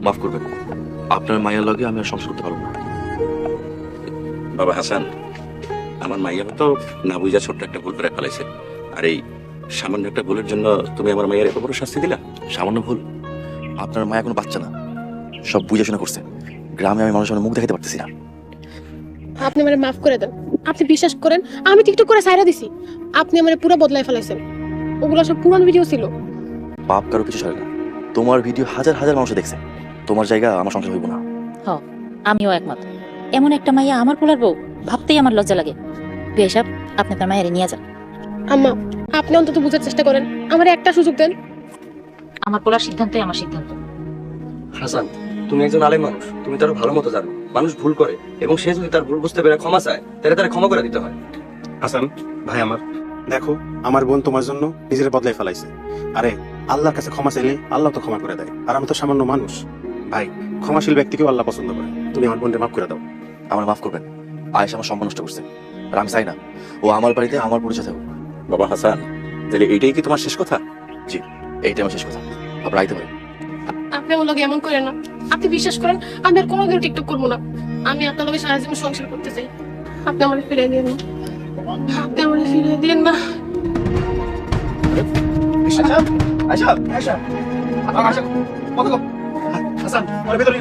মাফ করবেন, আপনার মায়ের লগে আমি আর সংসার করতে পারবো না। বাবা হাসান, আমার মাইয়া তো না বুঝা ছোট্ট একটা ভুল করে ফেলাইছে। আর এই সামান্য একটা ভুলের জন্য তুমি আমার মায়ের এত বড় শাস্তি দিলা? সামান্য ভুল? আপনার মায়া কোনো বাচ্চা না, সব বুঝে শুনে করছে। গ্রামে আমি মানুষের মুখ দেখাতে পারতেছি না। আপনি আমারে মাফ করে দেন। আপনি বিশ্বাস করেন আমি টিকটক করে সাইরা দিছি, আপনি আমারে পুরো বদলাই ফেলাইছেন। ওগুলো সব পুরান ভিডিও ছিল। পাপ কারো কিছু সরে না। তোমার ভিডিও হাজার হাজার মানুষ দেখছে, তোমার জায়গা আমার সংসার হইব না। আমিও একমত। এমন একটা মাইয়া আমার পোলার বউ ভাবতেই আমার লজ্জা লাগে। বেশাব, আপনি আপনার মায়ের নিয়ে যান। আম্মা, আপনি অন্তত বুঝার চেষ্টা করেন, আমারে একটা সুযোগ দেন। আমার পোলার সিদ্ধান্তই আমার সিদ্ধান্ত। হাসান, তুমি একজন আলেম মানুষ, তুমি তার ভালো মতো জানো মানুষ ভুল করে, এবং সে যদি তার ভুল বুঝতে পেরে ক্ষমা চায় তাহলে তারা ক্ষমা করে দিতে হয়। হাসান ভাই আমার, দেখো আমার বোন তোমার জন্য নিজের বদলাই ফেলাইছে। আরে আল্লাহর কাছে ক্ষমা চাইলে আল্লাহ তো ক্ষমা করে দেয়, আর আমি তো সামান্য মানুষ। ভাই, ক্ষমাশীল ব্যক্তিকেও আল্লাহ পছন্দ করে। তুমি আমার বোনকে মাফ করে দাও। আমার মাফ করবেন, আয়েশা আমার সম্মান নষ্ট করছে, আর আমি চাই না ও আমার বাড়িতে আমার পরিচয় থাকুক। বাবা হাসান, তাহলে এইটাই কি তোমার শেষ কথা? জি, এইটাই আমার শেষ কথা। আপনার আইতে পারেন। আপনি আমার লগে এমন করেন না। আপনি বিশ্বাস করেন আমি আর কোনোদিন টিকটক করবো না। আমি আপনার লগে সারা জীবন সংসার করতে চাই। আপনি আমারে ফিরিয়ে দিন না, আপনি আমারে ফিরিয়ে দিন না। হাসান, ভিতরে